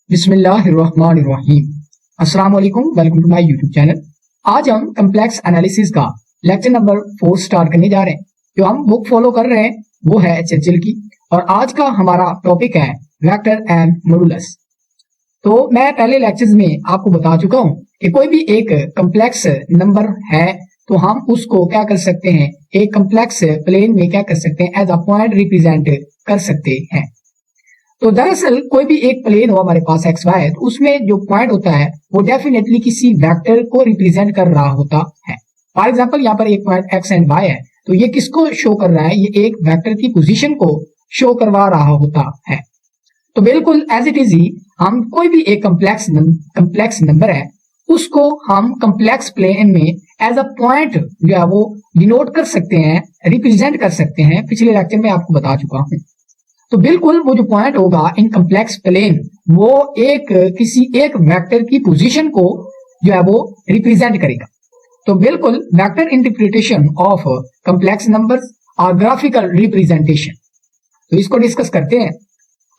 बिस्मिल्लाहिर्रहमानिर्रहीम। अस्सलाम वालेकुम, welcome to my YouTube channel. आज हम कम्प्लेक्स एनालिसिस का लेक्चर नंबर 4 स्टार्ट करने जा रहे हैं। जो हम बुक फॉलो कर रहे हैं वो है चर्चिल की, और आज का हमारा टॉपिक है वेक्टर एंड मॉडुलस। तो मैं पहले लेक्चर्स में आपको बता चुका हूं कि कोई भी एक कम्प्लेक्स नंबर है तो हम उसको क्या कर सकते हैं, एक कम्प्लेक्स प्लेन में क्या कर सकते हैं, एज अ पॉइंट रिप्रेजेंट कर सकते हैं। तो दरअसल कोई भी एक प्लेन हो हमारे पास एक्स वाई, तो उसमें जो पॉइंट होता है वो डेफिनेटली किसी वेक्टर को रिप्रेजेंट कर रहा होता है। फॉर एग्जांपल यहाँ पर एक पॉइंट एक्स एंड वाई है, तो ये किसको शो कर रहा है, ये एक वेक्टर की पोजीशन को शो करवा रहा होता है। तो बिल्कुल एज इट इज ही हम कोई भी एक कम्प्लेक्स नंबर है उसको हम कम्प्लेक्स प्लेन में एज अ पॉइंट जो है वो डिनोट कर सकते हैं, रिप्रेजेंट कर सकते हैं। पिछले लेक्चर में आपको बता चुका हूं। तो बिल्कुल वो जो पॉइंट होगा इन कम्प्लेक्स प्लेन वो किसी एक वेक्टर की पोजीशन को जो है वो रिप्रेजेंट करेगा। तो बिल्कुल vector interpretation of complex numbers और ग्राफिकल रिप्रेजेंटेशन, तो इसको डिस्कस करते हैं।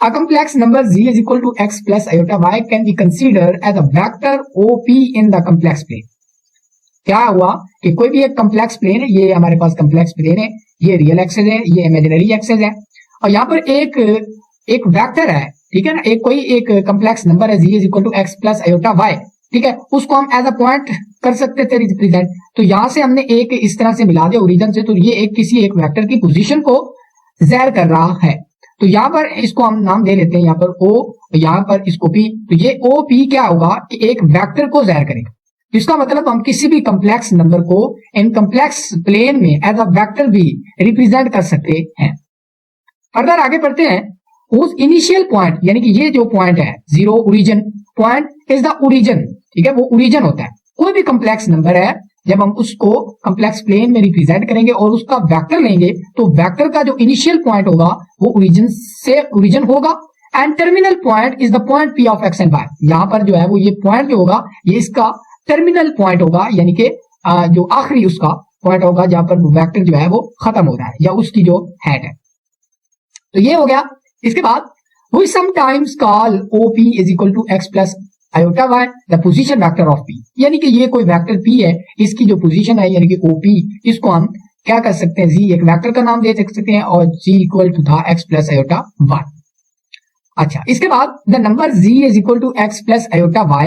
A complex number z is equal to x plus iota y can be considered as a vector OP in the complex plane। क्या हुआ कि कोई भी एक कम्प्लेक्स प्लेन है, ये हमारे पास कम्प्लेक्स प्लेन है, ये रियल एक्सेस है, ये इमेजिनरी एक्सेस है, और यहाँ पर एक वेक्टर है, ठीक है ना, कोई एक कम्प्लेक्स नंबर है z is equal to x plus iota y, ठीक है, उसको हम एज अ पॉइंट कर सकते थे रिप्रेजेंट। तो यहाँ से हमने एक इस तरह से मिला दिया ओरिजिन से, तो ये एक किसी एक वेक्टर की पोजीशन को ज़ाहिर कर रहा है। तो यहाँ पर इसको हम नाम दे लेते हैं, यहाँ पर o, यहाँ पर इसको p। तो ये o p क्या होगा कि एक वेक्टर को ज़ाहिर करेगा। इसका मतलब हम किसी भी कम्प्लेक्स नंबर को इन कम्प्लेक्स प्लेन में एज अ वेक्टर भी रिप्रेजेंट कर सकते हैं। फर्दर आगे बढ़ते हैं। उस इनिशियल पॉइंट, यानी कि ये जो पॉइंट है zero origin point is the origin, ठीक है, वो ओरिजिन होता है। कोई भी कम्प्लेक्स नंबर है जब हम उसको कम्प्लेक्स प्लेन में रिप्रेजेंट करेंगे और उसका वेक्टर लेंगे तो वेक्टर का जो इनिशियल पॉइंट होगा वो ओरिजिन होगा, and terminal point is the point P of x and y. यहाँ पर जो है वो ये पॉइंट जो होगा ये इसका टर्मिनल पॉइंट होगा, यानी कि जो आखिरी उसका पॉइंट होगा जहां पर वेक्टर जो है वो खत्म हो रहा है या उसकी जो हेड है। तो ये हो गया। इसके बाद we sometimes call OP is equal to x plus iota y the position vector of P, यानी कि ये कोई वेक्टर P है, इसकी जो पोजीशन है यानी कि OP, इसको हम क्या कर सकते हैं, z एक वेक्टर का नाम दे सकते हैं और z इक्वल टू था x plus iota y। अच्छा, इसके बाद the number z is equal to x plus iota y,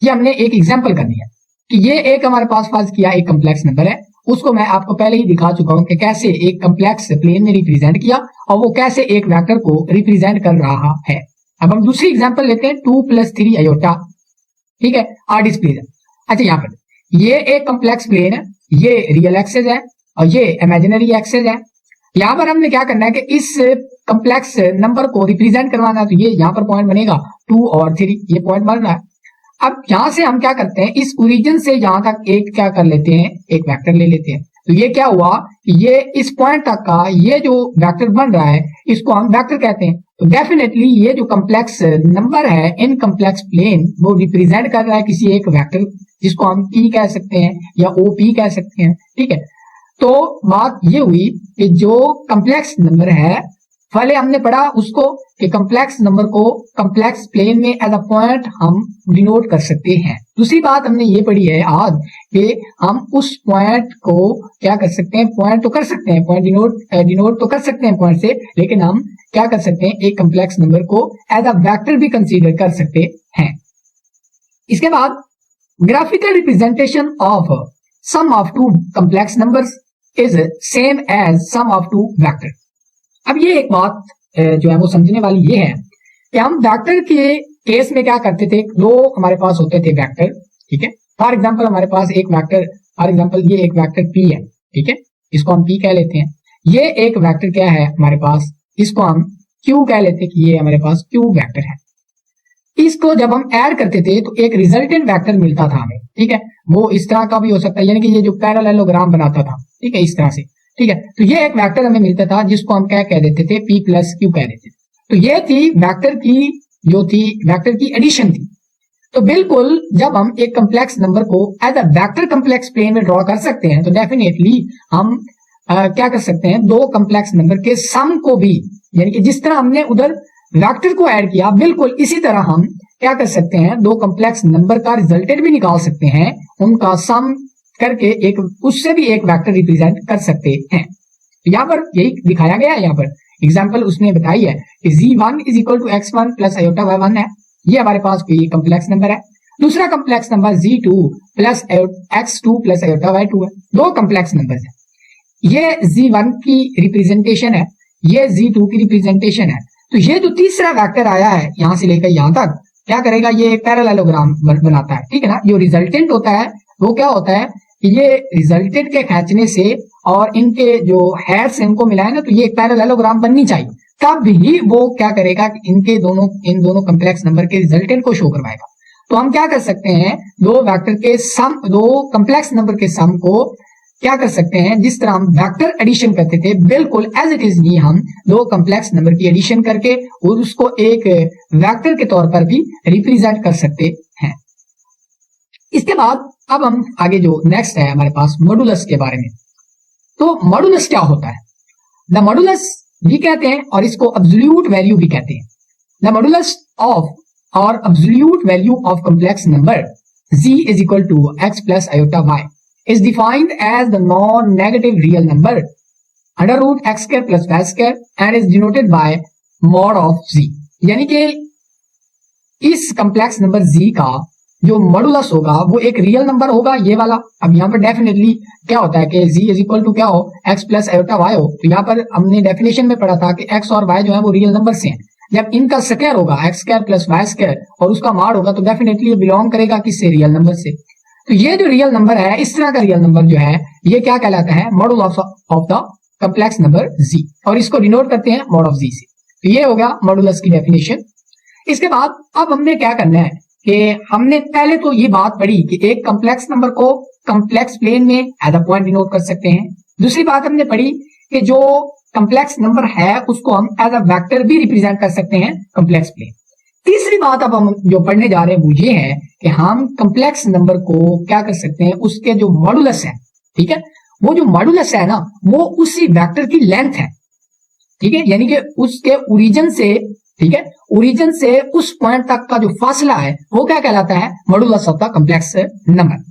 ये हमने एक एग्जाम्पल करनी है कि ये एक हमारे पास फर्ज किया एक कम्प्लेक्स नंबर है, उसको मैं आपको पहले ही दिखा चुका हूं कि कैसे एक कम्प्लेक्स प्लेन में रिप्रेजेंट किया और वो कैसे एक वेक्टर को रिप्रेजेंट कर रहा है। अब हम दूसरी एग्जांपल लेते हैं 2 + 3 आयोटा, ठीक है, आर डिस्प्लेस है। अच्छा, यहाँ पर ये एक कम्प्लेक्स प्लेन है, ये रियल एक्सेस है और ये इमेजिनरी एक्सेस है। यहाँ पर हमने क्या करना है कि इस कम्प्लेक्स नंबर को रिप्रेजेंट करवाना है, तो ये यहाँ पर पॉइंट बनेगा 2 और 3, ये पॉइंट बन रहा है। अब यहां से हम क्या करते हैं, इस ओरिजिन से यहां तक एक क्या कर लेते हैं, एक वेक्टर ले लेते हैं। तो ये क्या हुआ, ये इस पॉइंट तक का ये जो वेक्टर बन रहा है इसको हम वेक्टर कहते हैं। तो डेफिनेटली ये जो कम्प्लेक्स नंबर है इन कम्प्लेक्स प्लेन वो रिप्रेजेंट कर रहा है किसी एक वेक्टर, जिसको हम P कह सकते हैं या OP कह सकते हैं, ठीक है। तो बात ये हुई कि जो कम्प्लेक्स नंबर है, पहले हमने पढ़ा उसको कि कम्प्लेक्स नंबर को कम्प्लेक्स प्लेन में एज अ पॉइंट हम डिनोट कर सकते हैं। दूसरी बात हमने ये पढ़ी है आज कि हम उस पॉइंट को क्या कर सकते हैं, पॉइंट तो कर सकते हैं, पॉइंट डिनोट तो कर सकते हैं पॉइंट से, लेकिन हम क्या कर सकते हैं, एक कम्प्लेक्स नंबर को एज अ वेक्टर भी कंसीडर कर सकते हैं। इसके बाद graphical representation of sum of two complex numbers is same as sum of two vector. अब ये एक बात जो है वो समझने वाली ये है कि हम वेक्टर के केस में क्या करते थे, दो हमारे पास होते थे वेक्टर, ठीक है। फॉर एग्जांपल हमारे पास एक वेक्टर, फॉर एग्जांपल ये एक वेक्टर P है, ठीक है, इसको हम P कह लेते हैं। ये एक वेक्टर क्या है हमारे पास, इसको हम Q कह लेते हैं कि ये हमारे पास Q वेक्टर है। इसको जब हम ऐड करते थे तो एक रिजल्टेंट वेक्टर मिलता था हमें, ठीक है, वो इस तरह का भी हो सकता है, यानी कि ये जो पैरेललोग्राम बनाता था, ठीक है, इस तरह से, ठीक है। तो ये एक वेक्टर हमें मिलता था जिसको हम क्या कह देते थे, P + Q कह देते थे। तो ये थी वेक्टर की जो थी वेक्टर की एडिशन थी। तो बिल्कुल जब हम एक कम्प्लेक्स नंबर को as a vector complex plane में ड्रॉ कर सकते हैं तो डेफिनेटली हम क्या कर सकते हैं, दो कम्प्लेक्स नंबर के सम को भी, यानी कि जिस तरह हमने उधर वेक्टर को ऐड किया, बिल्कुल इसी तरह हम क्या कर सकते हैं, दो कॉम्प्लेक्स नंबर का रिजल्टेंट भी निकाल सकते हैं, उनका सम करके एक उससे भी एक वेक्टर रिप्रेजेंट कर सकते हैं। तो यहाँ पर यही दिखाया गया है, यहाँ पर एग्जाम्पल उसने बताई है कि z1 is equal to x1 plus iota y1 है, ये हमारे पास कोई कॉम्प्लेक्स नंबर है। दूसरा complex number z2 plus x2 plus iota y2 है, दो कॉम्प्लेक्स नंबर है। ये z1 की रिप्रेजेंटेशन है, ये z2 की रिप्रेजेंटेशन है। तो ये जो तीसरा वेक्टर आया है यहां से लेकर यहां तक क्या करेगा, ये पैरेललोग्राम बनाता है, ठीक है ना। जो रिजल्टेंट होता है वो क्या होता है कि ये रिजल्टेंट के खींचने से और इनके जो हेड्स इनको मिलाए ना, तो ये एक पैरेललोग्राम बननी चाहिए, तब ही वो क्या करेगा कि इन दोनों कॉम्प्लेक्स नंबर के रिजल्टेंट को शो करवाएगा। तो हम क्या कर सकते हैं, दो वेक्टर के सम, दो कॉम्प्लेक्स नंबर के सम को क्या कर सकते हैं, जिस तरह हम वेक्टर एडिशन करते थे बिल्कुल एज इट इज ही हम दो कॉम्प्लेक्स नंबर की एडिशन करके और उसको एक वेक्टर के तौर पर भी रिप्रेजेंट कर सकते हैं। इसके बाद अब हम आगे जो नेक्स्ट है हमारे पास मॉडुलस के बारे में। तो मॉडुलस क्या होता है, द मॉडुलस भी कहते हैं और इसको एब्सोल्यूट वैल्यू भी कहते हैं। द मॉडुलस ऑफ और absolute value of complex number z is equal to x plus iota y is defined as the non-negative real number under root x square plus y square and is denoted by mod of z। यानी कि इस complex number z का जो modulus होगा वो एक real number होगा, ये वाला। अब यहाँ पर डेफिनेटली क्या होता है कि z इज इक्वल टू क्या हो, x प्लस आयोटा y हो। तो यहाँ पर हमने डेफिनेशन में पढ़ा था कि x और y जो है वो रियल नंबर से हैं। जब इनका स्क्वायर होगा x square plus y square और उसका मॉड होगा तो डेफिनेटली ये बिलोंग करेगा किससे, रियल नंबर से। तो ये जो रियल नंबर है, इस तरह का रियल नंबर जो है ये क्या कहलाता है, modulus of the complex number z, और इसको डिनोट करते हैं मॉड ऑफ z से। तो ये हो गया मॉडुलस की डेफिनेशन। इसके बाद अब हमने क्या करना है कि हमने पहले तो ये बात पढ़ी कि एक कॉम्प्लेक्स नंबर को कॉम्प्लेक्स प्लेन में एज अ पॉइंट डिनोट कर सकते हैं। दूसरी बात हमने पढ़ी कि जो कॉम्प्लेक्स नंबर है उसको हम एज अ वेक्टर भी रिप्रेजेंट कर सकते हैं कॉम्प्लेक्स प्लेन। तीसरी बात अब हम जो पढ़ने जा रहे हैं वो ये है कि हम कॉम्प्लेक्स नंबर को क्या कर सकते हैं, उसके जो मॉडुलस है, ठीक है, वो जो मॉडुलस है ना वो उसी वेक्टर की लेंथ है, ठीक है, यानी कि उसके ओरिजिन से, ठीक है, ओरिजिन से उस पॉइंट तक का जो फासला है वो क्या कहलाता है, modulus of the complex number,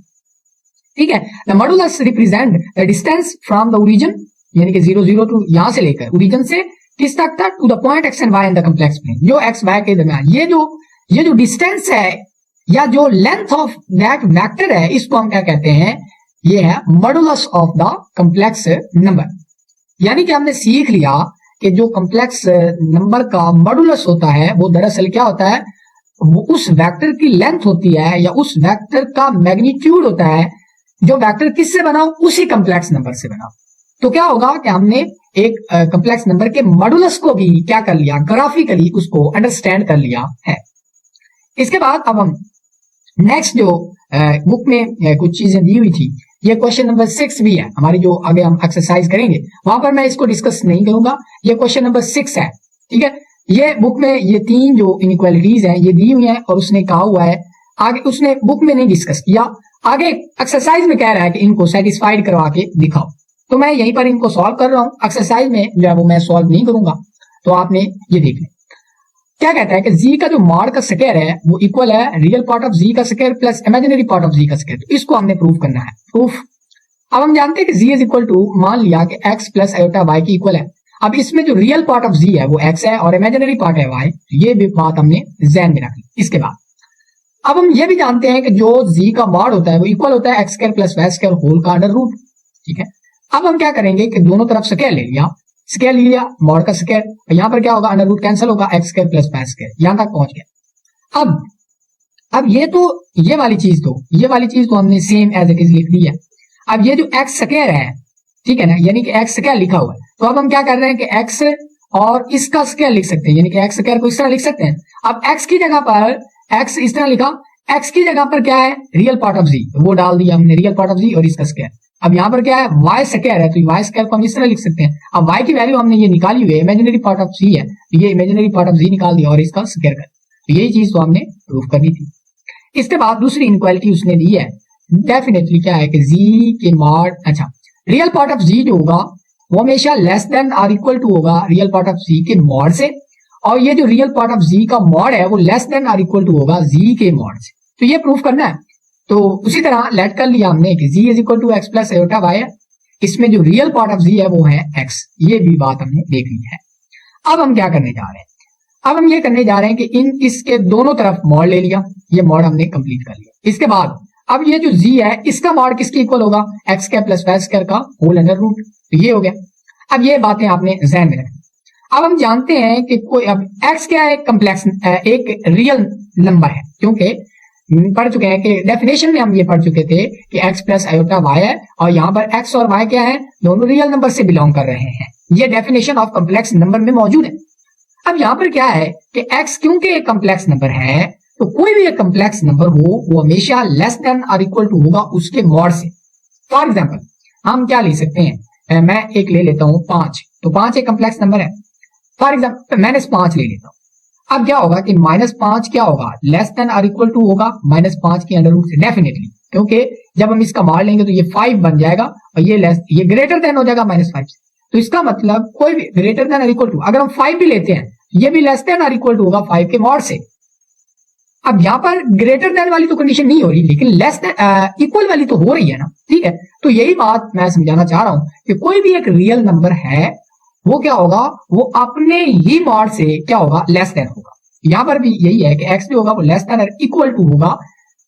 ठीक है। The modulus represent the distance from the origin, यानी कि 0 0 टू यहां से लेकर ओरिजिन से किस तक था, to the point x and y in the complex plane, जो x y के दरमियान ये जो डिस्टेंस है या जो लेंथ ऑफ दैट वेक्टर है, इसको हम क्या कहते हैं, ये है modulus of the complex number. यानी कि हमने सीख लिया कि जो कॉम्प्लेक्स नंबर का मॉडुलस होता है वो दरअसल क्या होता है, वो उस वेक्टर की लेंथ होती है या उस वेक्टर का मैग्नीट्यूड होता है जो वेक्टर किससे बना हो, उसी कॉम्प्लेक्स नंबर से बना हो। तो क्या होगा कि हमने एक कॉम्प्लेक्स नंबर के मॉडुलस को भी क्या कर लिया, ग्राफिकली उसको अंडरस्टैंड कर लिया है। इसके बाद अब हम नेक्स्ट जो बुक में कुछ चीजें दी हुई थी, ये क्वेश्चन नंबर 6 भी है हमारी, जो आगे हम एक्सरसाइज करेंगे वहां पर मैं इसको डिस्कस नहीं करूंगा। ये क्वेश्चन नंबर 6 है, ठीक है। ये बुक में ये तीन जो इनइक्वालिटीज हैं ये दी हुई हैं और उसने कहा हुआ है, आगे उसने बुक में नहीं डिस्कस किया, आगे एक्सरसाइज में कह रहा है कि इनको सेटिस्फाइड करवा के दिखाओ। तो मैं यहीं पर इनको सॉल्व कर रहा हूं, एक्सरसाइज में जो है वो मैं सॉल्व नहीं करूंगा। तो आपने ये देख लिया क्या कहता है कि z का जो मॉड का स्क्वायर है वो इक्वल है रियल पार्ट ऑफ z का square plus imaginary part of z का स्क्वायर। तो इसको हमने प्रूव करना है, प्रूफ। अब हम जानते हैं कि z इज इक्वल टू, मान लिया कि x प्लस आयोटा y की इक्वल है। अब इसमें जो रियल पार्ट ऑफ z है वो x है और इमेजिनरी पार्ट है y, ये भी बात हमने ज़हन में रखी। इसके बाद अब हम ये भी जानते हैं कि जो z का मॉड होता है वो इक्वल होता है x square plus y square whole का अंडर रूट, ठीक है। अब हम क्या करेंगे कि दोनों तरफ स्क्वायर ले लिया, स्क्वायर ले लिया मॉड का स्क्वायर, यहाँ पर क्या होगा, अंडर रूट कैंसिल होगा, x square plus y square, यहां तक पहुंच गया। अब ये वाली चीज तो हमने सेम एज इट इज लिख दी है। अब ये जो x स्क्वायर है, ठीक है ना, यानी कि x स्क्वायर लिखा हुआ है, तो अब हम क्या कर रहे हैं कि x और इसका स्क्वायर लिख सकते हैं, यानी कि x स्क्वायर को इस तरह लिख सकते हैं। अब x की जगह पर x इस तरह लिखा, x की जगह पर क्या है, रियल पार्ट ऑफ z, वो डाल दिया हमने, रियल पार्ट ऑफ z और इसका स्क्वायर। अब यहाँ पर क्या है, y स्क्वायर है, तो y स्क्वायर को हम इस तरह लिख सकते हैं। अब y की वैल्यू हमने ये निकाली हुई है, इमेजिनरी पार्ट ऑफ z है, तो ये इमेजिनरी पार्ट ऑफ z निकाल दिया और इसका स्क्वायर कर, तो यही चीज तो हमने प्रूफ करनी थी। इसके बाद दूसरी इनक्वालिटी उसने दी है, डेफिनेटली क्या है कि z के मॉड, अच्छा, रियल पार्ट ऑफ z जो होगा वो हमेशा लेस देन और इक्वल टू होगा रियल पार्ट ऑफ z के मॉड से, और ये जो रियल पार्ट ऑफ जी का मॉड है वो लेस देन और इक्वल टू होगा जी के मॉड से। तो ये प्रूफ करना है। तो उसी तरह लेट कर लिया हमने कि Z is equal to x plus iota Y है, इसमें जो रियल पार्ट ऑफ जी है वो है एक्स, ये भी बात हमने देख ली है। अब हम क्या करने जा रहे हैं, अब हम ये करने जा रहे हैं कि इसके दोनों तरफ मॉड ले लिया, ये मॉड हमने कंप्लीट कर लिया। इसके बाद अब ये जो जी है इसका मॉड किसके इक्वल होगा, x square plus y square का होल अंडर रूट, तो ये हो गया। अब ये बातें आपने ध्यान में रखनी। अब हम जानते हैं कि कोई अब एक्स क्या है, कम्प्लेक्स एक रियल नंबर है, क्योंकि पढ़ चुके हैं कि डेफिनेशन में हम ये पढ़ चुके थे कि x प्लस आयोटा y है और यहाँ पर x और y क्या है, दोनों रियल नंबर से बिलोंग कर रहे हैं। ये डेफिनेशन ऑफ कम्प्लेक्स नंबर में मौजूद है। अब यहाँ पर क्या है कि x क्योंकि एक कम्प्लेक्स नंबर है, तो कोई भी एक कम्प्लेक्स नंबर हो वो हमेशा लेस देन और इक्वल टू होगा उसके मॉड से। फॉर एग्जाम्पल हम क्या ले सकते हैं, मैं एक ले लेता हूँ 5, तो 5 एक कम्प्लेक्स नंबर है। फॉर एग्जाम्पल -5 ले लेता हूँ। अब क्या होगा कि -5 क्या होगा, लेस देन और इक्वल टू होगा -5 के अंडर रूट से डेफिनेटली, क्योंकि जब हम इसका मॉड लेंगे तो ये 5 बन जाएगा और ये ग्रेटर देन हो जाएगा -5 से। तो इसका मतलब कोई भी ग्रेटर देन और इक्वल टू, अगर हम 5 भी लेते हैं ये भी लेस देन और इक्वल टू होगा 5 के मॉड से। अब यहाँ पर ग्रेटर देन वाली तो कंडीशन नहीं हो रही, लेकिन लेस देन इक्वल वाली तो हो रही है ना, ठीक है। तो यही बात मैं समझाना चाह रहा हूं कि कोई भी एक रियल नंबर है वो क्या होगा, वो अपने ही मॉड से क्या होगा, लेस देन होगा। यहां पर भी यही है कि x भी होगा वो लेस देन और इक्वल टू होगा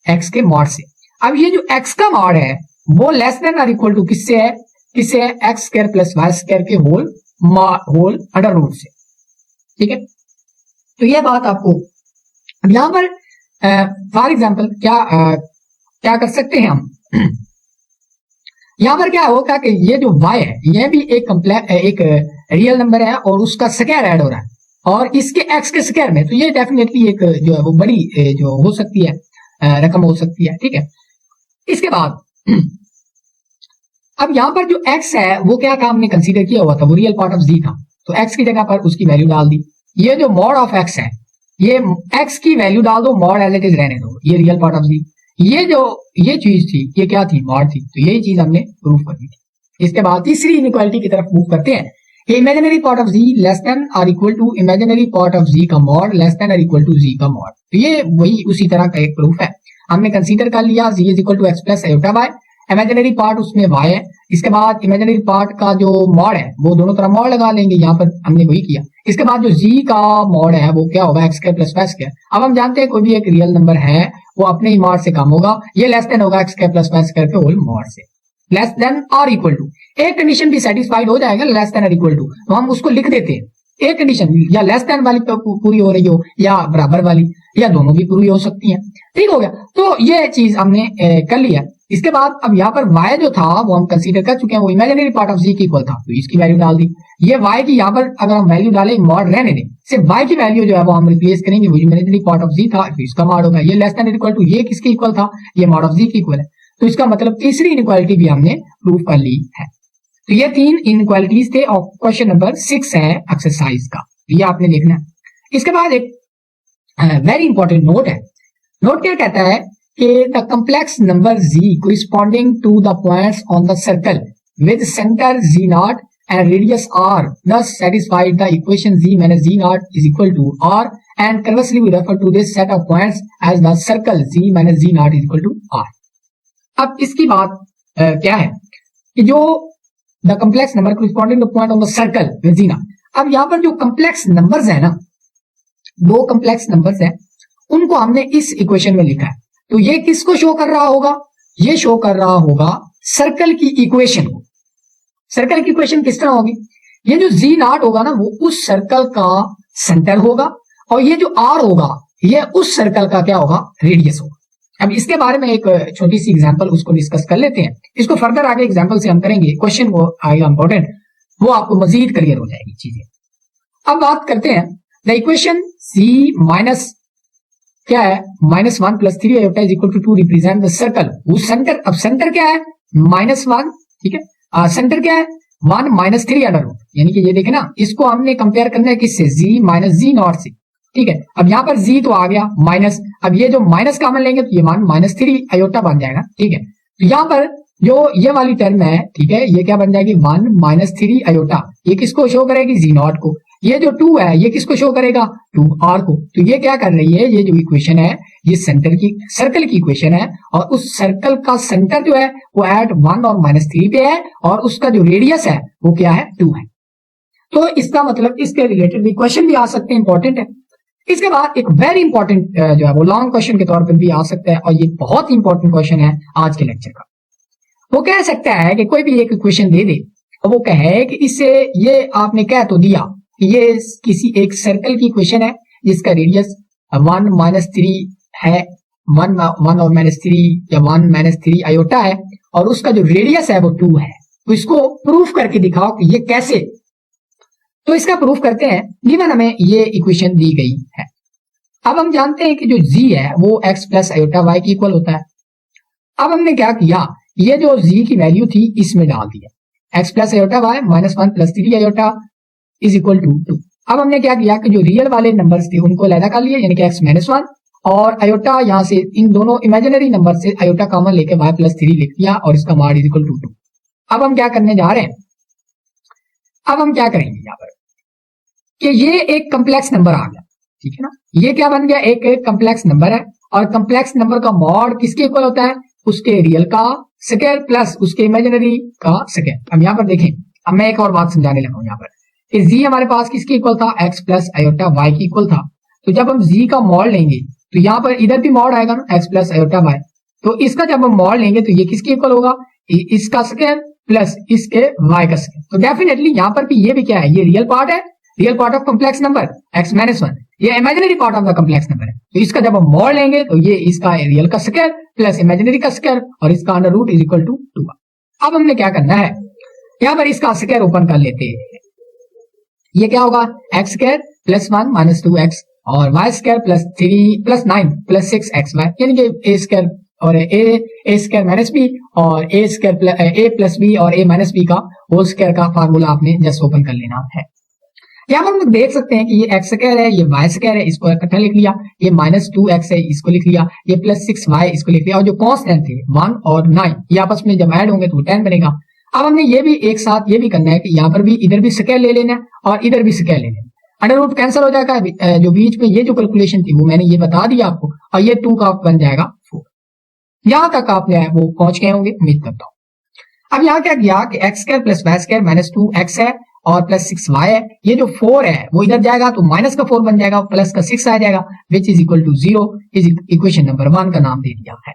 x के मॉड से। अब ये जो x का मॉड है वो लेस देन और इक्वल टू किससे है, किससे है, x square plus y square के होल अंडर रूट से, ठीक है। तो ये बात आपको यहां पर फॉर एग्जाम्पल क्या कर सकते हैं हम यहां पर क्या होगा कि ये जो y है ये भी एक रियल नंबर है और उसका स्क्वायर ऐड हो रहा है और इसके x के स्क्वायर में, तो ये डेफिनेटली एक जो है वो बड़ी जो हो सकती है रकम हो सकती है, ठीक है। इसके बाद अब यहां पर जो x है वो क्या था, हमने कंसीडर किया हुआ था, वो रियल पार्ट ऑफ z था, तो x की जगह पर उसकी वैल्यू डाल दी। ये जो मॉड ऑफ x है ये x की वैल्यू डाल दो, मॉड एज इट इज रहने दो, ये रियल पार्ट ऑफ z। ये चीज थी, ये क्या थी, मॉड थी, तो यही चीज हमने प्रूफ करनी थी। इसके बाद तीसरी इनइक्वालिटी की तरफ मूव करते हैं। Imaginary part of z less than और equal to imaginary part of z का मॉड लेस देन और इक्वल टू z का मॉड, तो ये वही उसी तरह का एक प्रूफ है। हमने कंसीडर कर लिया z is equal to x plus iota y, imaginary part उसमें y है। इसके बाद इमेजिनरी पार्ट का जो मॉड है वो दोनों तरफ मॉड लगा लेंगे, यहाँ पर हमने वही किया। इसके बाद जो z का मॉड है वो क्या होगा, x square plus y square. अब हम जानते हैं कोई भी एक रियल नंबर है वो अपने ही मॉड से कम होगा, ये लेस देन होगा x square plus y square के होल मॉड से, लेस देन और इक्वल टू। एक कंडीशन भी सेटिस्फाइड हो जाएगा लेस देन और इक्वल टू, तो हम उसको लिख देते हैं। एक कंडीशन या लेस देन वाली पूरी हो रही हो या बराबर वाली या दोनों भी पूरी हो सकती है, ठीक हो गया। तो ये चीज हमने कर लिया। इसके बाद अब यहाँ पर y जो था वो हम कंसीडर कर चुके हैं, वो इमेजिनरी पार्ट ऑफ z की इक्वल था, तो इसकी वैल्यू डाल दी। ये y की यहाँ पर अगर हम वैल्यू डालें, मॉड रहने दें, सिर्फ y की वैल्यू जो है वो हम रिप्लेस करेंगे, वो इमेजिनरी पार्ट ऑफ z था तो इसका मॉड होगा। ये लेस देन इक्वल टू, ये किसके इक्वल था, ये मॉड ऑफ z की इक्वल है, तो इसका मतलब तीसरी इनइक्वालिटी भी हमने प्रूव कर ली है। तो ये 3 इनइक्वालिटीज थे और क्वेश्चन नंबर 6 है एक्सरसाइज का, ये आपने देखना है। इसके बाद एक वेरी इंपॉर्टेंट नोट है। नोट क्या कहता है कि the complex number z corresponding to the points on the circle with center z naught and radius r thus satisfied the equation z minus z naught is equal to r, and conversely we refer to this set of points as the circle z minus z naught is equal to r। अब इसकी बात क्या है कि जो the complex number corresponding to point on the circle with z naught, अब यहाँ पर जो कम्प्लेक्स नंबर्स है ना, 2 कम्प्लेक्स नंबर्स है, उनको हमने इस इक्वेशन में लिखा है। तो ये किसको शो कर रहा होगा, ये शो कर रहा होगा सर्कल की इक्वेशन को। सर्कल की इक्वेशन किस तरह होगी, ये जो z नॉट होगा ना वो उस सर्कल का सेंटर होगा और ये जो r होगा ये उस सर्कल का क्या होगा, रेडियस होगा। अब इसके बारे में एक छोटी सी एग्जांपल उसको डिस्कस कर लेते हैं, इसको फर्दर आगे एग्जांपल से हम करेंगे, क्वेश्चन वो आएगा इंपॉर्टेंट, वो आपको मजीद क्लियर हो जाएगी चीजें। अब बात करते हैं द इक्वेशन z माइनस क्या है, -1 plus 3 iota is equal to 2 represent the circle वो सेंटर। अब सेंटर क्या है, -1, ठीक है, सेंटर क्या है 1 माइनस 3 अंडर रूट, यानी कि ये देखे ना, इसको हमने कंपेयर करना है किससे, z माइनस z नॉट से, ठीक है। अब यहाँ पर z तो आ गया माइनस, अब ये जो माइनस कॉमन लेंगे तो ये मान -3 आयोटा बन जाएगा, ठीक है। तो यहाँ पर जो ये वाली टर्म है, ठीक है, ये क्या बन जाएगी 1 माइनस 3 आयोटा, ये किसको शो करेगी, z नॉट को। ये जो 2 है ये किसको शो करेगा, 2r को। तो ये क्या कर रही है, ये जो इक्वेशन है ये सर्कल की इक्वेशन है, और उस सर्कल का सेंटर जो है वो एट 1 और -3 पे है, और उसका जो रेडियस है वो क्या है, 2 है। तो इसका मतलब इसके रिलेटेड भी क्वेश्चन भी आ सकते हैं, इंपॉर्टेंट है। इसके बाद एक वेरी इंपॉर्टेंट जो है वो लॉन्ग क्वेश्चन के तौर पर भी आ सकता है, और ये बहुत इंपॉर्टेंट क्वेश्चन है आज के लेक्चर का। वो कह सकता है कि कोई भी एक क्वेश्चन दे दे और वो कहे कि इससे ये आपने कह तो दिया कि ये किसी एक सर्कल की क्वेश्चन है जिसका रेडियस 1 -3 है, 1 और -3 या 1 -3 आयोटा है, और उसका जो रेडियस है वो 2 है। तो इसको प्रूफ करके दिखाओ कि ये कैसे। तो इसका प्रूफ करते हैं। गिवन हमें ये इक्वेशन दी गई है। अब हम जानते हैं कि जो g है वो x प्लस आयोटा y की इक्वल होता है। अब हमने क्या किया, ये जो g की वैल्यू थी इसमें डाल दिया, x plus iota y -1 + 3 iota is equal to 2। अब हमने क्या किया कि जो रियल वाले नंबर्स थे उनको अलग कर लिया, यानी कि x -1 और आयोटा, यहां से इन दोनों इमेजिनरी नंबर से आयोटा कॉमन लेके y + 3 लिख दिया, और इसका मॉड इज इक्वल टू 2। अब हम क्या करने जा रहे हैं, अब हम क्या करेंगे यहाँ पर कि ये एक कम्प्लेक्स नंबर आ गया, ठीक है ना। ये क्या बन गया, एक कम्प्लेक्स नंबर है, और कम्प्लेक्स नंबर का मॉड किसके इक्वल होता है, उसके रियल का स्क्वायर प्लस उसके इमेजिनरी का स्क्वायर। अब यहाँ पर देखें, अब मैं एक और बात समझाने लगा हूं यहाँ पर कि जी हमारे पास किसके इक्वल था, x प्लस आयोटा y की इक्वल था। तो जब हम जी का मॉड लेंगे तो यहाँ पर इधर भी मॉड आएगा ना, x प्लस आयोटा y। तो इसका जब हम मॉड लेंगे तो ये किसके इक्वल होगा, इसका स्क्वायर प्लस इसके y का स्क्वायर। तो डेफिनेटली यहाँ पर भी ये भी क्या है, ये रियल पार्ट है, real part of complex number x -1, ये imaginary part of the complex number है। तो इसका जब हम मॉड लेंगे तो ये इसका रियल का स्क्वायर प्लस इमेजिनरी का स्क्वायर, और इसका under root is equal to 2। अब हमने क्या करना है, यहाँ पर इसका स्क्वायर ओपन कर लेते हैं। ये क्या होगा, x स्क्वायर प्लस 1 - 2x और y square plus 3 plus 9 plus 6xy, यानी कि a स्क्वायर और a स्क्वायर माइनस b और a square a plus b और a माइनस b का होल स्क्वायर का फार्मूला आपने जस्ट ओपन कर लेना है। यहाँ पर हम लोग देख सकते हैं कि ये x स्क्वायर है, ये y स्क्वायर है, इसको इकट्ठा लिख लिया, ये -2x है, इसको लिख लिया, ये +6y इसको लिख लिया, और जो कांस्टेंट थे 1 और 9 ये आपस में जब ऐड होंगे तो 10 बनेगा। अब हमने ये भी एक साथ ये भी करना है कि यहाँ पर भी इधर भी स्क्वायर ले लेना है और इधर भी स्क्वायर ले लेना है, अंडर रूट कैंसिल हो जाएगा। जो बीच में ये जो कैलकुलेशन थी वो मैंने ये बता दिया आपको, और ये 2 का बन जाएगा 4। यहां तक आपने वो पहुंच गए होंगे, उम्मीद करता हूं। अब यहाँ क्या किया कि x square plus y square -2x है और प्लस 6y है, ये जो 4 है वो इधर जाएगा तो माइनस का 4 बन जाएगा, प्लस का 6 आ जाएगा, which is equal to 0, is equation number 1 का नाम दे दिया है।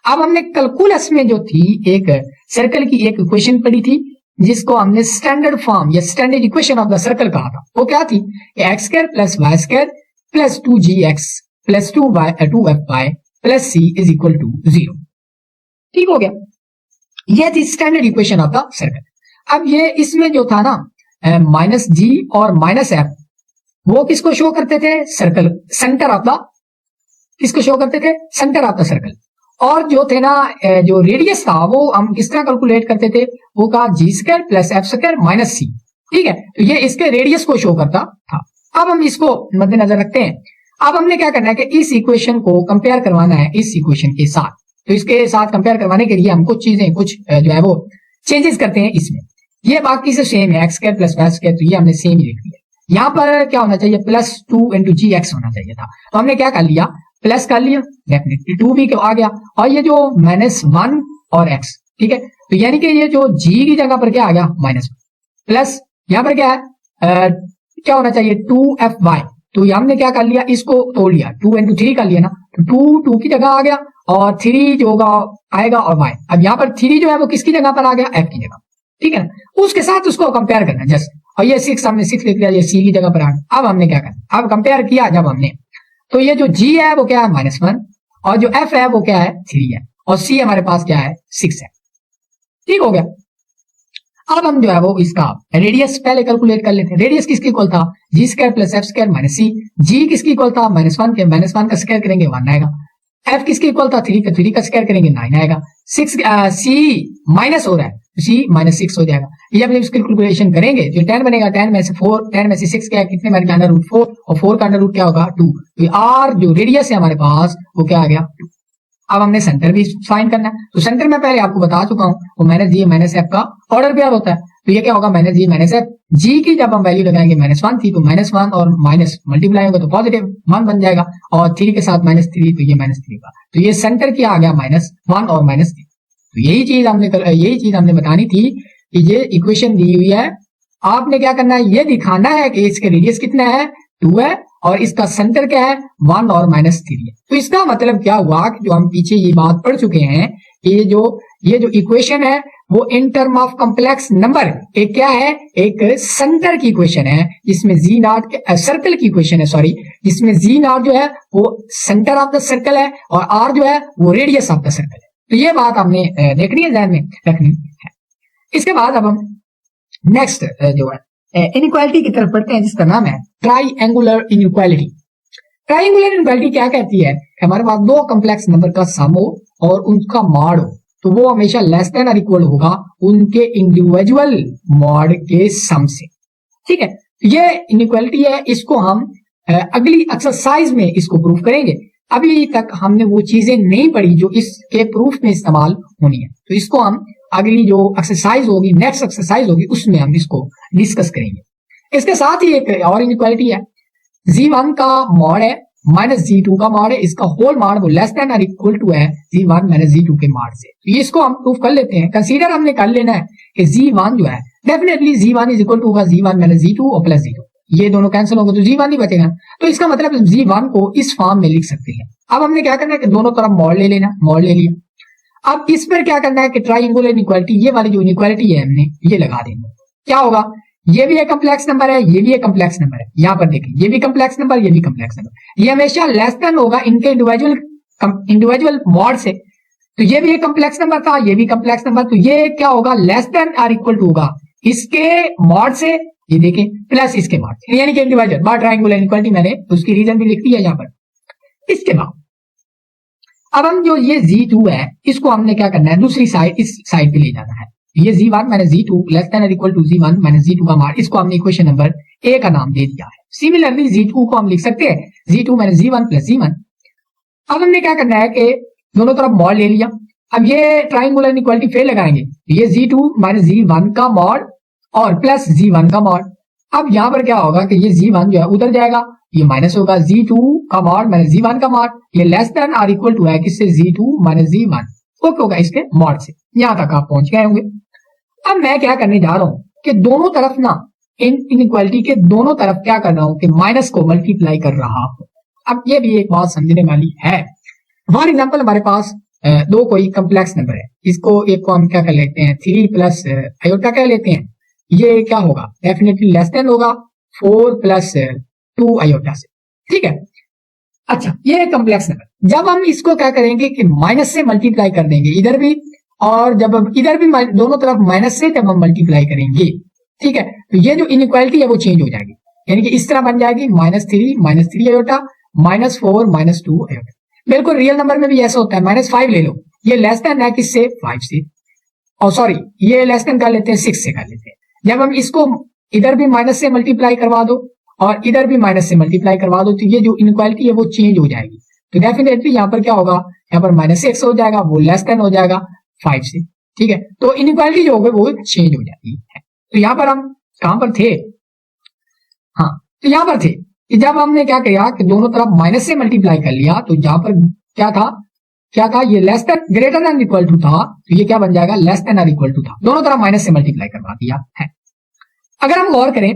अब हमने कैलकुलस में जो थी एक सर्कल की एक इक्वेशन पढ़ी थी जिसको हमने स्टैंडर्ड फॉर्म या standard equation of the circle कहा था। वो क्या थी, x square plus y square plus 2gx plus 2fy plus c is equal to 0। ठीक हो गया, ये थी standard equation of the circle. अब ये इसमें जो था ना -g और -f वो किसको शो करते थे, सर्कल सेंटर ऑफ द, किसको शो करते थे, सेंटर ऑफ द सर्कल। और जो थे ना जो रेडियस था वो हम किस तरह कैलकुलेट करते थे, वो कहा g square plus f square minus c. ठीक है, तो ये इसके रेडियस को शो करता था। अब हम इसको मद्देनजर रखते हैं। अब हमने क्या करना है कि इस इक्वेशन को कंपेयर करवाना है इस इक्वेशन के साथ। तो इसके साथ कंपेयर करवाने के लिए हम कुछ चीजें कुछ जो है वो चेंजेस करते हैं इसमें। ये बाकी से सेम है, x square plus y square, तो ये हमने सेम ही लिख दिया। यहाँ पर क्या होना चाहिए, प्लस 2 × gx होना चाहिए था, तो हमने क्या कर लिया, प्लस कर लिया, डेफिनेटली 2 भी आ गया, और ये जो -1 और x, ठीक है, तो यानी कि ये जो g की जगह पर क्या आ गया, -1 प्लस यहाँ पर क्या है क्या होना चाहिए 2fy। तो हमने क्या कर लिया, इसको तोड़ लिया, 2 × 3 कर लिया ना, तो 2 की जगह आ गया और 3 जो होगा आएगा और y। अब यहाँ पर 3 जो है वो किसकी जगह पर आ गया, f की जगह, ठीक है ना, उसके साथ उसको कंपेयर करना जस्ट। और ये 6 हमने 6 लिख लिया, ये c की जगह पर आ गया। अब हमने क्या करना, अब कंपेयर किया जब हमने, तो ये जो g है वो क्या है -1 और जो f है वो क्या है 3 है और c हमारे पास क्या है 6 है। ठीक हो गया। अब हम जो है वो इसका रेडियस पहले कैलकुलेट कर लेते हैं। रेडियस किसकी इक्वल था, g square plus f square minus c. G किसकी इक्वल था, -1 के, -1 का स्क्वायर करेंगे 1 आएगा। एफ किसकी इक्वल था, 3 के, 3 का स्क्वायर करेंगे 9 आएगा। 6 सी माइनस हो रहा है, सी -6 हो जाएगा। ये अपने इसकी कैलकुलेशन करेंगे, जो 10 बनेगा, 10 में से 4, 10 में से 6 क्या है, कितने बन गया, √4, और 4 का अंडर रूट क्या होगा 2। तो आर जो रेडियस है हमारे पास वो क्या आ गया 2। अब हमने सेंटर भी फाइंड करना है, तो सेंटर में पहले आपको बता चुका हूं, वो -g - f का ऑर्डर पेयर होता है। तो ये क्या होगा माइनस जी माइनस एफ। जी की जब हम वैल्यू लगाएंगे -1 थी तो -1 और माइनस मल्टीप्लाई होगा तो +1 बन जाएगा, और 3 के साथ -3 तो ये -3 का, तो ये सेंटर क्या आ गया -1 और -3। तो यही चीज हमने बतानी थी कि ये इक्वेशन दी हुई है, आपने क्या करना है, ये दिखाना है कि इसके रेडियस कितना है 2 है और इसका सेंटर क्या है 1 और -3 है। तो इसका मतलब क्या हुआ कि जो हम पीछे ये बात पढ़ चुके हैं कि ये जो इक्वेशन है वो in term of complex number एक क्या है, एक सेंटर की इक्वेशन है, जिसमें जी नॉट सर्कल की इक्वेशन है, सॉरी, जिसमें जी नॉट जो है वो सेंटर ऑफ द सर्कल है और आर जो है वो रेडियस ऑफ द सर्कल है। तो ये बात हमने देखनी है, ध्यान में रखनी है। इसके बाद अब हम नेक्स्ट जो है इनइक्वालिटी की तरफ बढ़ते हैं, जिसका नाम है ट्राइएंगुलर इनइक्वालिटी। ट्राइएंगुलर इनइक्वालिटी क्या कहती है, हमारे पास दो कॉम्प्लेक्स नंबर का सम हो और उनका मॉड हो तो वो हमेशा लेस देन और इक्वल होगा उनके इंडिविजुअल मॉड के सम से। ठीक है, ये इनइक्वालिटी है, इसको हम अगली एक्सरसाइज में इसको प्रूफ करेंगे। अभी तक हमने वो चीजें नहीं पढ़ी जो इसके प्रूफ में इस्तेमाल होनी है, तो इसको हम अगली जो एक्सरसाइज होगी, नेक्स्ट एक्सरसाइज होगी, उसमें हम इसको डिस्कस करेंगे। इसके साथ ही एक और इनइक्वालिटी है, जी1 का मॉड है माइनस जी2 का मॉड है, इसका होल मॉड वो लेस देन और इक्वल टू है जी1 माइनस जी2 के मॉड से। तो इसको हम प्रूफ कर लेते हैं। कंसीडर हमने कर लेना है कि जी1 जो है डेफिनेटली जी1 इज इक्वल टू होगा जी1 माइनस जी2 और प्लस जी2, ये दोनों कैंसिल होंगे तो जी1 ही बचेगा। तो इसका मतलब जी1 को इस फॉर्म में लिख सकते हैं। अब हमने क्या करना है कि दोनों तरफ मॉड ले लेना, मॉड ले लिया। अब इस पर क्या करना है कि ट्राइएंगुलर इनइक्वालिटी, ये वाली जो इनइक्वालिटी है हमने ये लगा देंगे। क्या होगा, ये भी एक कम्प्लेक्स नंबर है, ये भी एक कम्प्लेक्स नंबर है, यहां पर देखें ये भी कम्प्लेक्स नंबर, ये भी कम्प्लेक्स नंबर, ये हमेशा लेस देन होगा इनके इंडिविजुअल मॉड से। तो ये भी एक कम्प्लेक्स नंबर था, ये भी कम्प्लेक्स नंबर, तो ये क्या होगा लेस देन और इक्वल टू होगा इसके मॉड से, ये देखें, प्लस इसके मॉड से, यानी कि इंडिविजुअल बार ट्राइएंगुलर इनइक्वालिटी मैंने उसकी रीजन भी लिख दी है यहाँ पर। इसके बाद अब हम जो ये जी2 है इसको हमने क्या करना है, दूसरी साइड, इस साइड पे ले जाना है। ये G one minus G two less than और equal to G one minus G two का मॉड, इसको हमने इक्वेशन नंबर ए का नाम दे दिया है। सिमिलरली जी2 को हम लिख सकते हैं G2 minus G1 plus G1. अब हमने क्या करना है कि दोनों तरफ मॉड ले लिया। अब ये ट्राइएंगुलर इनइक्वालिटी फिर लगाएंगे, ये जी2 माइनस जी1 का मॉड और प्लस जी1 का मॉड। अब यहाँ पर क्या होगा कि ये जी1 जो है उधर जाएगा, ये माइनस होगा जी2 का मॉड माइनस जी1 का मॉड, ये लेस देन और इक्वल टू है किससे, जी2 माइनस जी1, ओके होगा इसके मॉड से। यहां तक आप पहुंच गए होंगे। अब मैं क्या करने जा रहा हूं कि दोनों तरफ ना इनइक्वालिटी के दोनों तरफ क्या कर रहा हूं कि माइनस को मल्टीप्लाई कर रहा हूं। अब ये भी एक बात समझने वाली है। फॉर एग्जाम्पल हमारे पास दो कोई कम्प्लेक्स नंबर है, इसको एक को हम क्या कर लेते हैं 3 प्लस आयोटा कह लेते हैं। ये क्या होगा, डेफिनेटली लेस देन होगा 4 प्लस 2 आयोटा से। ठीक है, अच्छा ये कम्प्लेक्स नंबर, जब हम इसको क्या करेंगे कि माइनस से मल्टीप्लाई कर देंगे इधर भी, और जब हम इधर भी दोनों तरफ माइनस से जब हम मल्टीप्लाई करेंगे, ठीक है, तो ये जो इनइक्वालिटी है वो चेंज हो जाएगी, यानी कि इस तरह बन जाएगी -3 आयोटा -4 -2 आयोटा। बिल्कुल रियल नंबर में भी ऐसा होता है, -5 ले लो, ये लेस देन है किससे, 5 से, और सॉरी ये लेस देन कर लेते हैं 6 से कर लेते हैं। जब हम इसको इधर भी माइनस से मल्टीप्लाई करवा दो और इधर भी माइनस से मल्टीप्लाई करवा दो, तो ये जो इनइक्वालिटी है वो चेंज हो जाएगी। तो डेफिनेटली यहाँ पर क्या होगा, यहाँ पर -6 हो जाएगा, वो लेस देन हो जाएगा 5 से। ठीक है, तो इनइक्वालिटी जो होगी वो चेंज हो जाती है। तो यहाँ पर हम कहां पर थे, हाँ तो यहाँ पर थे कि जब हमने क्या किया कि दोनों तरफ माइनस से मल्टीप्लाई कर लिया, तो यहाँ पर क्या था, ये less than greater than equal to था, तो ये क्या बन जाएगा, लेस देन और इक्वल टू था, दोनों तरफ माइनस से मल्टीप्लाई करवा दिया है। अगर हम गौर करें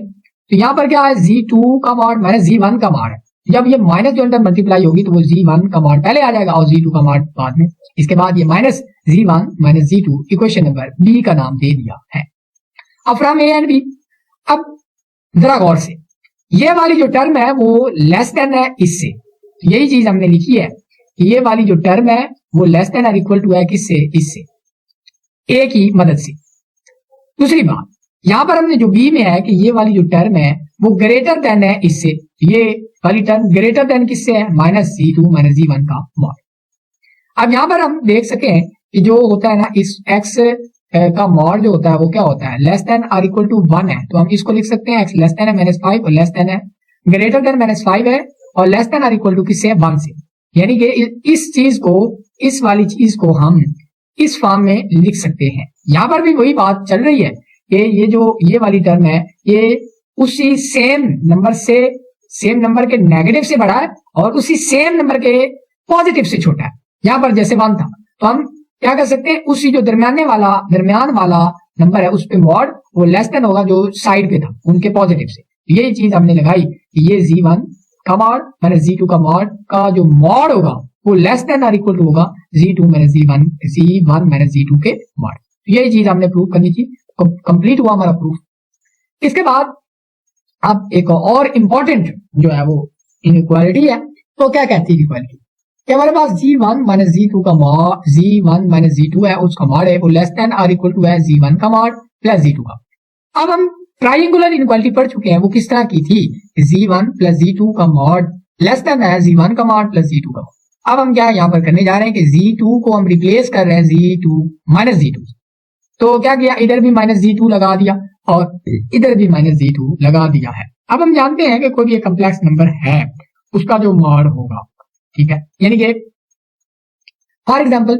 तो यहाँ पर क्या है, जी2 का मॉड माइनस जी1 का मॉड है, जब ये माइनस जो अंदर मल्टीप्लाई होगी तो वो जी1 का मॉड पहले आ जाएगा और जी2 का मॉड बाद में। इसके बाद ये माइनस जी1 माइनस जी2 इक्वेशन नंबर बी का नाम दे दिया है। अब फ्रॉम ए एंड बी, अब जरा गौर से, ये वाली जो टर्म है वो लेस देन है इससे, यही चीज हमने लिखी है कि ये वाली जो टर्म है वो लेस देन और इक्वल टू है किससे, इससे, ए की मदद से। दूसरी बात यहां पर हमने जो बी में है कि ये वाली जो टर्म है वो ग्रेटर देन है इससे, ये वाली टर्म ग्रेटर देन किससे है, -c2 -g1 का मॉड। अब यहां पर हम देख सकें कि जो होता है ना, इस x का मॉड जो होता है वो क्या होता है, लेस देन और इक्वल टू 1 है, तो हम इसको लिख सकते हैं x लेस देन है -5 और लेस देन है ग्रेटर देन -5 है और लेस देन और इक्वल टू किससे है, 1 से। यानी कि इस चीज को, इस वाली चीज को हम इस फॉर्म में लिख सकते हैं। यहां पर भी वही बात चल रही है कि ये वाली टर्म है ये उसी सेम नंबर के नेगेटिव से बड़ा है और उसी सेम नंबर के पॉजिटिव से छोटा है। यहां पर जैसे 1 था तो हम क्या कर सकते हैं, उसी जो दरमियान वाला नंबर है उस पे मॉड वो लेस देन होगा जो साइड पे था उनके पॉजिटिव से। यही चीज हमने लगाई कि ये Z1 का मॉड माइनस Z2 का मॉड का जो मॉड होगा वो लेस देन और इक्वल टू होगा Z2 minus Z1 minus Z2 के मॉड। यही चीज हमने प्रूव करनी थी, कंप्लीट हुआ हमारा प्रूफ। इसके बाद अब एक और इंपॉर्टेंट जो है वो इनइक्वालिटी है। तो क्या कहती है इक्वालिटी कि हमारे पास Z1 माइनस Z2 का मॉड, Z1 माइनस Z2 है उसका मॉड है वो लेस देन और इक्वल टू है Z1 का मॉड प्लस Z2 का। अब हम ट्राइंगुलर इनइक्वालिटी पढ़ चुके हैं, वो किस तरह की थी, Z1 प्लस Z2 का मॉड लेस देन है Z1 का मॉड प्लस Z2 का। अब हम क्या यहाँ पर करने जा रहे हैं कि Z2 को हम रिप्लेस कर रहे हैं Z2 माइनस Z2। तो क्या किया, इधर भी माइनस Z2 लगा दिया और इधर भी माइनस Z2 लगा दिया है। अब हम जानते हैं कि कोई भी एक कम्प्लेक्स नंबर है उसका जो मॉड होगा, ठीक है, यानी कि फॉर एग्जाम्पल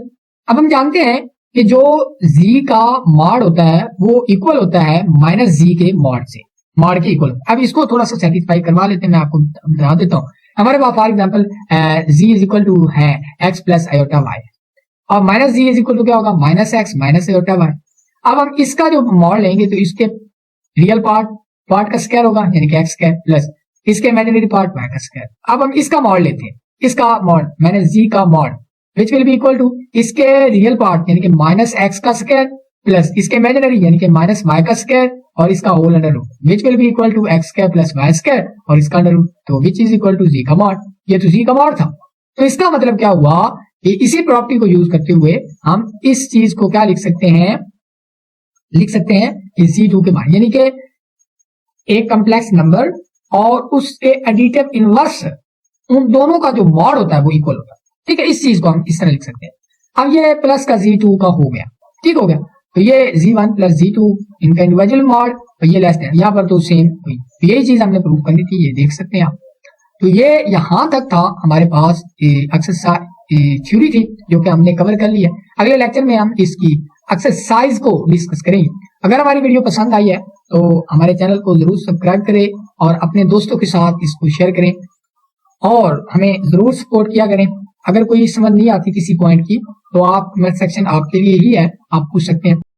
अब हम जानते हैं कि जो z का मॉड होता है वो इक्वल होता है माइनस z के मॉड से, मॉड के इक्वल। अब इसको थोड़ा सा सेटिस्फाई करवा लेते हैं, मैं आपको बता देता हूँ। हमारे पास for example z is equal to है x प्लस आयोटा y और minus z is equal to क्या होगा, minus x minus iota y। अब हम इसका जो मॉड लेंगे तो इसके रियल पार्ट का स्क्वायर होगा यानी कि x स्क्वायर प्लस इसके इमेजिनरी पार्ट y का स्क्वायर। अब हम इसका मॉड लेते हैं, इसका मॉड माइनस z का mod which will be equal to इसके रियल पार्ट यानी कि माइनस x का स्क्वायर प्लस इसके इमेजिनरी यानी कि माइनस y का स्क्वायर और इसका whole under root which will be equal to x square plus y square और इसका अंडर रूट, तो which is equal to z का मॉड। ये तो z का मॉड था। तो इसका मतलब क्या हुआ कि इसी प्रॉपर्टी को यूज करते हुए हम इस चीज को क्या लिख सकते हैं कि Z2 के मॉड यानी कि एक कम्प्लेक्स नंबर और उसके एडिटिव इनवर्स उन दोनों का जो मॉड होता है वो इक्वल होता है। ठीक है, इस चीज को हम इस तरह लिख सकते हैं। अब ये प्लस का Z2 का हो गया, ठीक हो गया। तो ये Z1 प्लस Z2 इनका इंडिविजुअल मॉड और ये लेस देन, यहाँ पर तो सेम हुई। तो यही चीज हमने प्रूव करनी थी, ये देख सकते हैं आप। तो ये यहां तक था हमारे पास एक्सरसाइज थ्योरी थी जो कि हमने कवर कर ली है। अगले लेक्चर में हम इसकी एक्सरसाइज को डिस्कस करेंगे। अगर हमारी वीडियो पसंद आई है तो हमारे चैनल को जरूर सब्सक्राइब करें और अपने दोस्तों के साथ इसको शेयर करें और हमें जरूर सपोर्ट किया करें। अगर कोई समझ नहीं आती किसी पॉइंट की तो आप कमेंट सेक्शन आपके लिए ही है, आप पूछ सकते हैं।